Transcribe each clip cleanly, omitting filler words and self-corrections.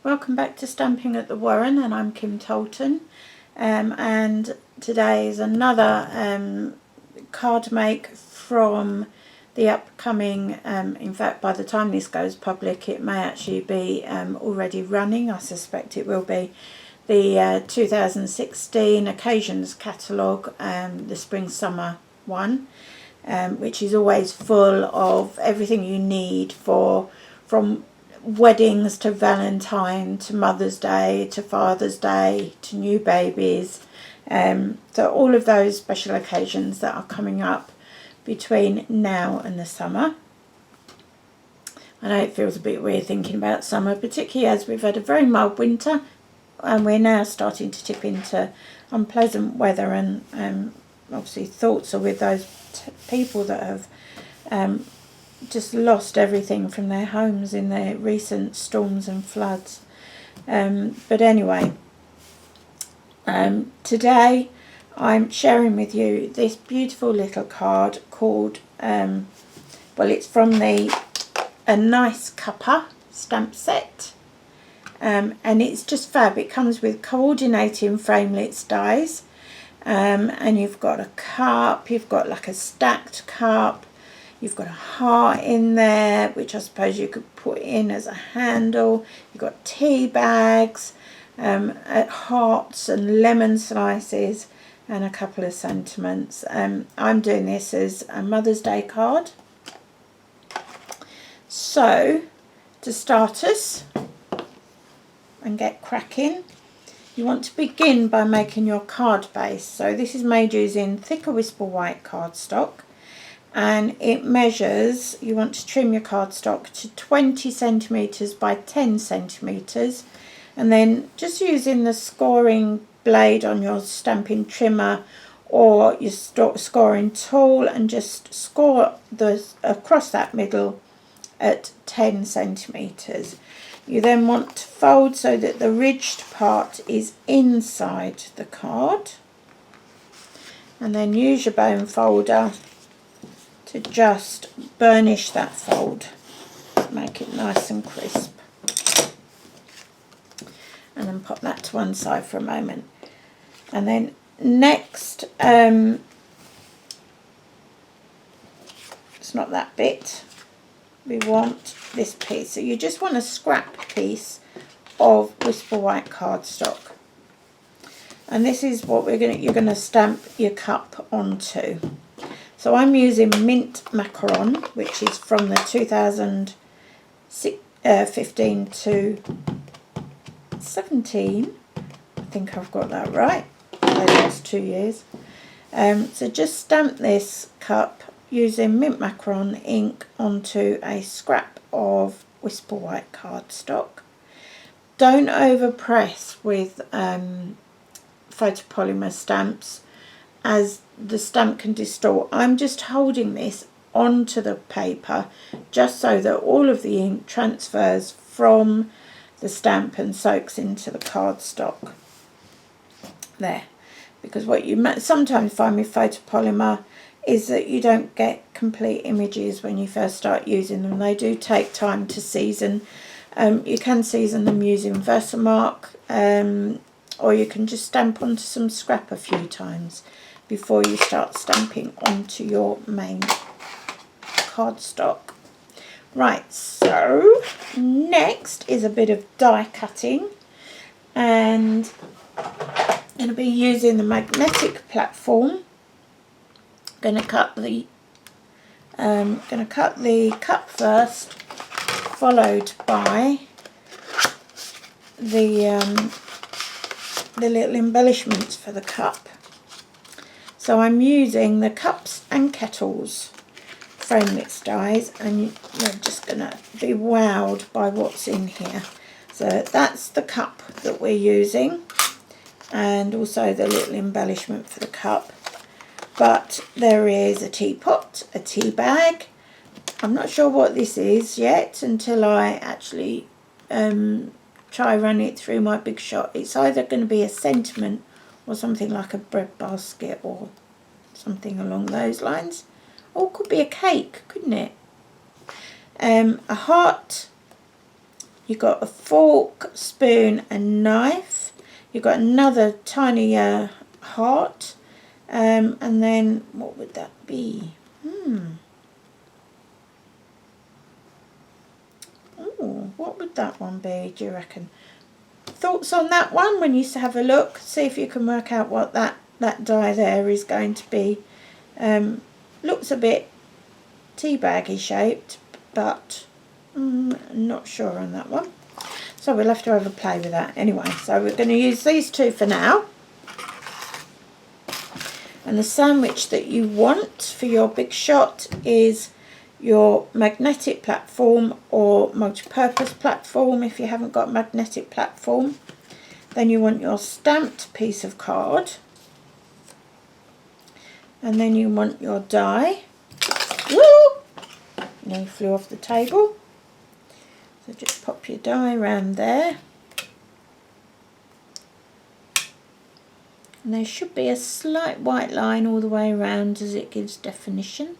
Welcome back to Stamping at the Warren, and I'm Kim Tolton, and today is another card make from the upcoming, in fact by the time this goes public it may actually be already running. I suspect it will be the 2016 Occasions catalogue, the spring summer one, which is always full of everything you need from weddings to Valentine to Mother's Day to Father's Day to new babies, so all of those special occasions that are coming up between now and the summer. I know it feels a bit weird thinking about summer, particularly as we've had a very mild winter and we're now starting to tip into unpleasant weather, and obviously thoughts are with those people that have just lost everything from their homes in the recent storms and floods. But anyway, today I'm sharing with you this beautiful little card called, well, it's from a nice Cuppa stamp set, and it's just fab. It comes with coordinating framelits dies, and you've got a cup, you've got like a stacked cup, you've got a heart in there, which I suppose you could put in as a handle. You've got tea bags, hearts and lemon slices, and a couple of sentiments. I'm doing this as a Mother's Day card. So, to start us and get cracking, you want to begin by making your card base. So this is made using thicker Whisper White cardstock, and it measures, you want to trim your cardstock to 20 centimetres by 10 centimetres, and then just using the scoring blade on your stamping trimmer or your scoring tool and just score across that middle at 10 centimetres. You then want to fold so that the ridged part is inside the card, and then use your bone folder to just burnish that fold, make it nice and crisp, and then pop that to one side for a moment. And then next, it's not that bit, we want this piece. So you just want a scrap piece of Whisper White cardstock, and this is what you're going to stamp your cup onto. So I'm using Mint Macaron, which is from the 2015 to 17. I think I've got that right. The last 2 years. So just stamp this cup using Mint Macaron ink onto a scrap of Whisper White cardstock. Don't overpress with photopolymer stamps, as the stamp can distort. I'm just holding this onto the paper just so that all of the ink transfers from the stamp and soaks into the cardstock there, because what you sometimes find with photopolymer is that you don't get complete images when you first start using them. They do take time to season. You can season them using Versamark, or you can just stamp onto some scrap a few times before you start stamping onto your main cardstock. Right, so next is a bit of die cutting, and I'm going to be using the magnetic platform. Going to cut the cup first, followed by the little embellishments for the cup. So I'm using the Cups and Kettles framelits dies, and you're just going to be wowed by what's in here. So that's the cup that we're using, and also the little embellishment for the cup. But there is a teapot, a tea bag. I'm not sure what this is yet until I actually try run it through my Big Shot. It's either going to be a sentiment or something like a bread basket or something along those lines. Or it could be a cake, couldn't it? A heart, You've got a fork, spoon and knife. You've got another tiny heart. And then what would that be? Oh, what would that one be, do you reckon? Thoughts on that one when you have a look? See if you can work out what that die there is going to be. Looks a bit tea baggy shaped, but not sure on that one. So we'll have to have a play with that anyway. So we're going to use these two for now. And the sandwich that you want for your big shot is your magnetic platform or multi-purpose platform. If you haven't got magnetic platform, then you want your stamped piece of card, and then you want your die. Woo! Now you flew off the table. So just pop your die around there. And there should be a slight white line all the way around as it gives definition.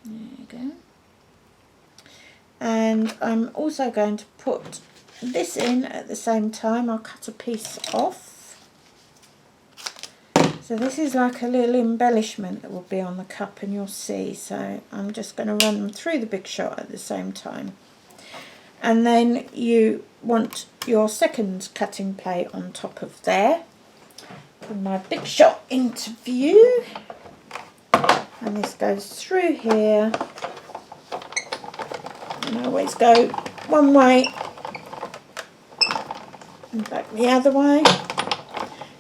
There you go. And I'm also going to put this in at the same time. I'll cut a piece off. So this is like a little embellishment that will be on the cup, and you'll see. So I'm just going to run them through the big shot at the same time. And then you want your second cutting plate on top of there. Put my big shot into view. And this goes through here. And I always go one way and back the other way.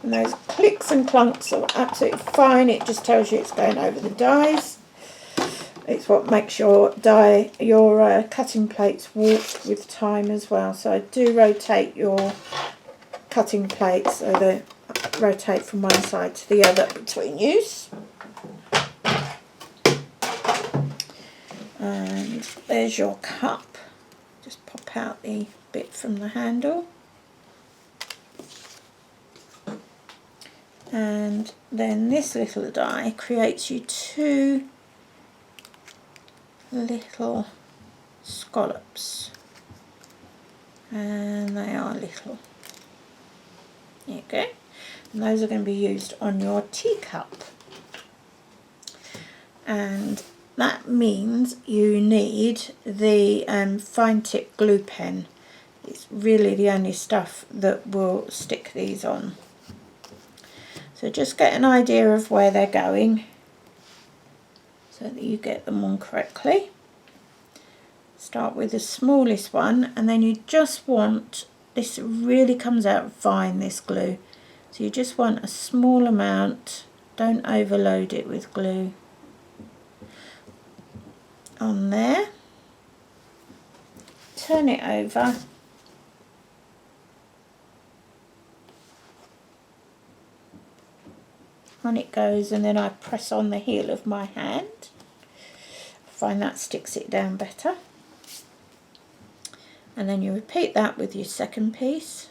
And those clicks and clunks are absolutely fine. It just tells you it's going over the dies. It's what makes your cutting plates warp with time as well. So I do rotate your cutting plates so they rotate from one side to the other between use. And there's your cup. Just pop out the bit from the handle. And then this little die creates you two little scallops, and they are little. There you go. And those are going to be used on your teacup. And that means you need the fine tip glue pen. It's really the only stuff that will stick these on. So just get an idea of where they're going so that you get them on correctly. Start with the smallest one, and then you just want, this really comes out fine, this glue. So you just want a small amount, don't overload it with glue. On there, turn it over. On it goes, and then I press on the heel of my hand. I find that sticks it down better. And then you repeat that with your second piece.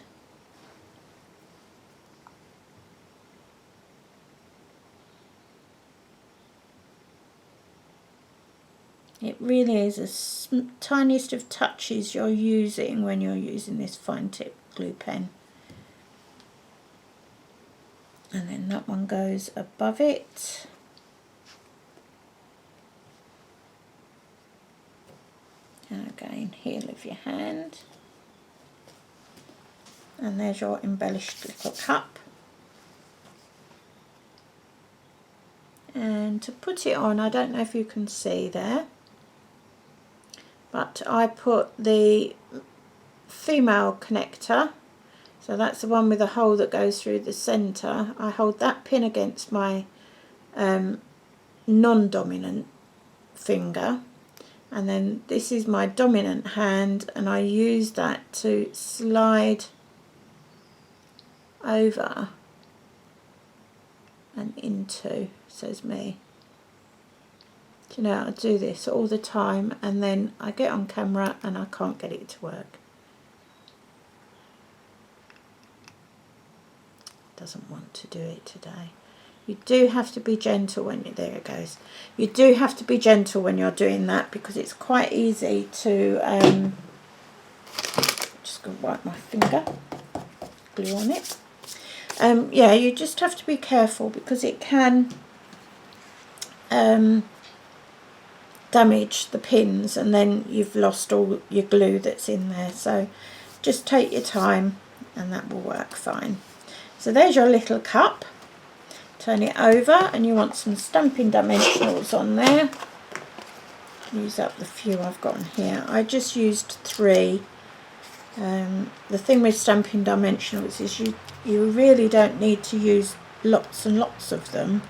It really is the tiniest of touches you're using when you're using this fine tip glue pen. And then that one goes above it. And again, heel of your hand. And there's your embellished little cup. And to put it on, I don't know if you can see there, but I put the female connector. So that's the one with a hole that goes through the centre. I hold that pin against my non-dominant finger, and then this is my dominant hand, and I use that to slide over and into, says me. Do you know, I do this all the time, and then I get on camera and I can't get it to work. Doesn't want to do it today. You do have to be gentle when there it goes. You do have to be gentle when you're doing that, because it's quite easy to just gonna wipe my finger, glue on it. Yeah, you just have to be careful, because it can damage the pins, and then you've lost all your glue that's in there. So just take your time and that will work fine. So there's your little cup. Turn it over, and you want some Stampin' Dimensionals on there. Use up the few I've got on here. I just used 3. The thing with Stampin' Dimensionals is you really don't need to use lots and lots of them,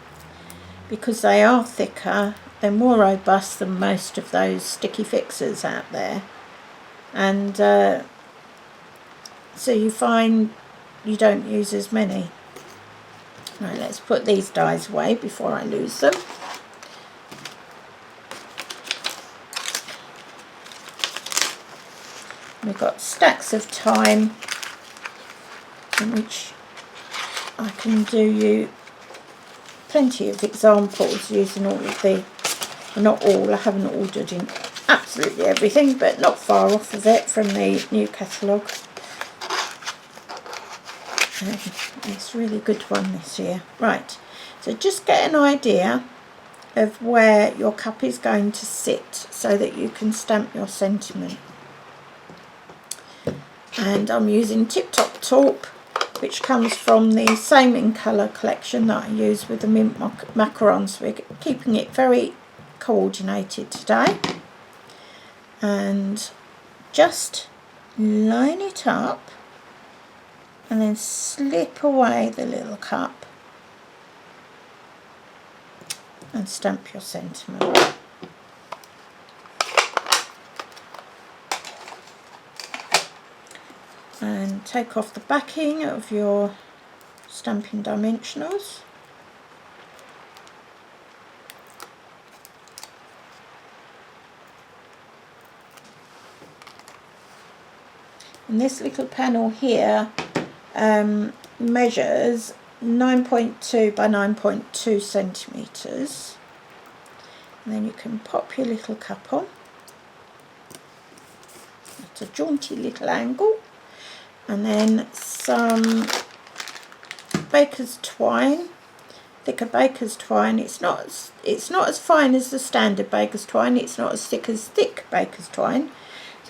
because they are thicker. They're more robust than most of those sticky fixers out there, and so you find you don't use as many. Right, let's put these dies away before I lose them. We've got stacks of time in which I can do you plenty of examples using all of the, well, not all, I haven't ordered in absolutely everything, but not far off of it from the new catalogue. It's a really good one this year. Right, so just get an idea of where your cup is going to sit so that you can stamp your sentiment. And I'm using Tip Top Taupe, which comes from the Same in Colour collection that I use with the mint macarons. We're keeping it very coordinated today. And just line it up and then slip away the little cup and stamp your sentiment. And take off the backing of your Stampin' Dimensionals. And this little panel here measures 9.2 by 9.2 centimetres. And then you can pop your little cup on at a jaunty little angle. And then some baker's twine, thicker baker's twine. It's not as fine as the standard baker's twine. It's not as thick as thick baker's twine.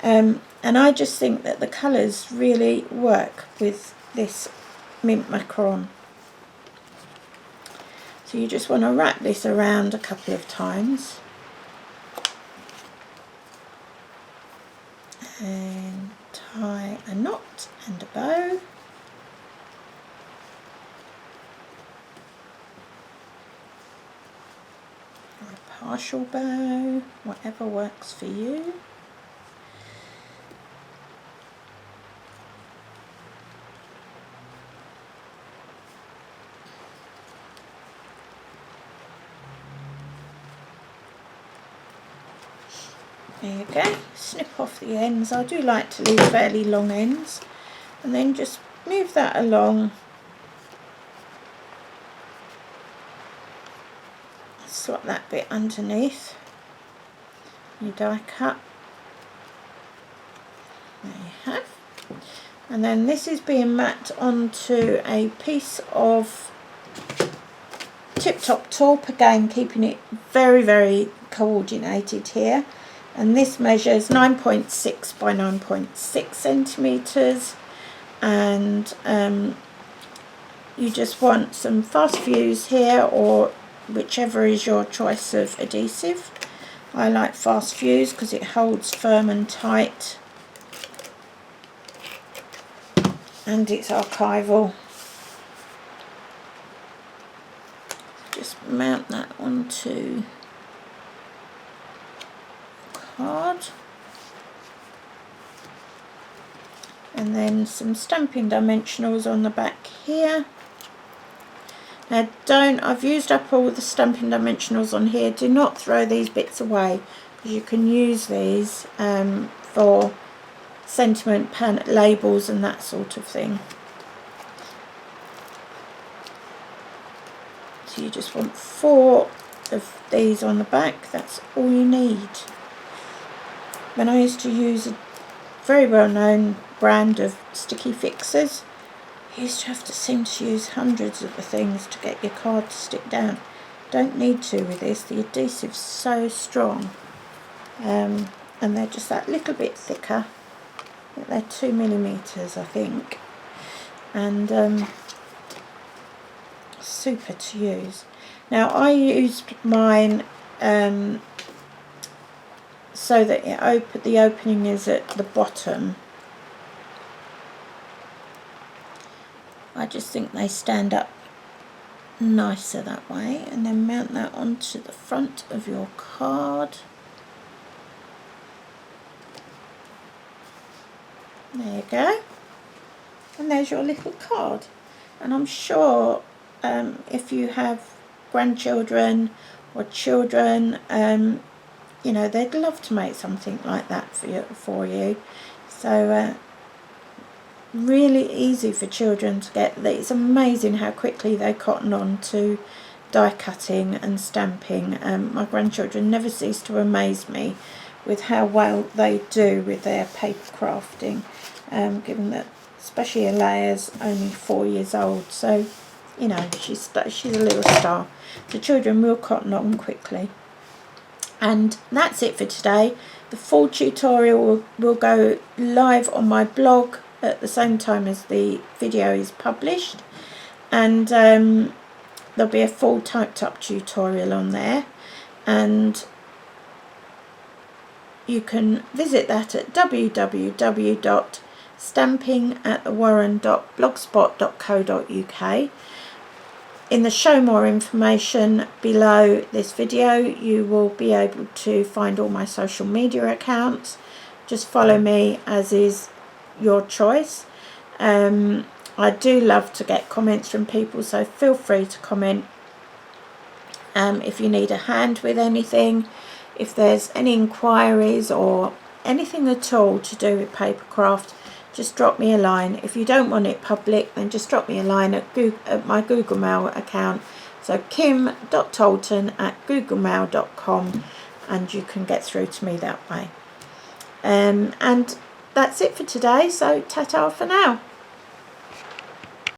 And I just think that the colours really work with this mint macaron. So you just want to wrap this around a couple of times. And tie a knot and a bow. Or a partial bow, whatever works for you. There you go, snip off the ends. I do like to leave fairly long ends, and then just move that along. Slot that bit underneath your die cut. There you have. And then this is being mapped onto a piece of Tip Top Taupe, again keeping it very, very coordinated here. And this measures 9.6 by 9.6 centimetres, and you just want some fast fuse here, or whichever is your choice of adhesive. I like fast fuse because it holds firm and tight, and it's archival. Just mount that onto card, and then some Stampin' Dimensionals on the back here. Now I've used up all the Stampin' Dimensionals on here. Do not throw these bits away, because you can use these for sentiment labels and that sort of thing. So So you just want 4 of these on the back. That's all you need. When I used to use a very well-known brand of sticky fixers, you used to have to seem to use hundreds of the things to get your card to stick down. Don't need to with this. The adhesive's so strong, and they're just that little bit thicker. They're 2mm, I think, and super to use. Now I used mine so that the opening is at the bottom. I just think they stand up nicer that way, and then mount that onto the front of your card. There you go, and there's your little card. And I'm sure if you have grandchildren or children, you know, they'd love to make something like that for you. So really easy for children to get. It's amazing how quickly they cotton on to die cutting and stamping. My grandchildren never cease to amaze me with how well they do with their paper crafting, given that especially Alea's only 4 years old, so you know, she's a little star. The children will cotton on quickly. And that's it for today. The full tutorial will go live on my blog at the same time as the video is published, and there'll be a full typed up tutorial on there, and you can visit that at www.stampingatthewarren.blogspot.co.uk. In the show more information below this video, you will be able to find all my social media accounts. Just follow me, as is your choice. I do love to get comments from people, so feel free to comment. If you need a hand with anything, if there's any inquiries or anything at all to do with Papercraft, just drop me a line. If you don't want it public, then just drop me a line at my Google Mail account, so kim.tolton@googlemail.com, and you can get through to me that way. And that's it for today, so ta-ta for now.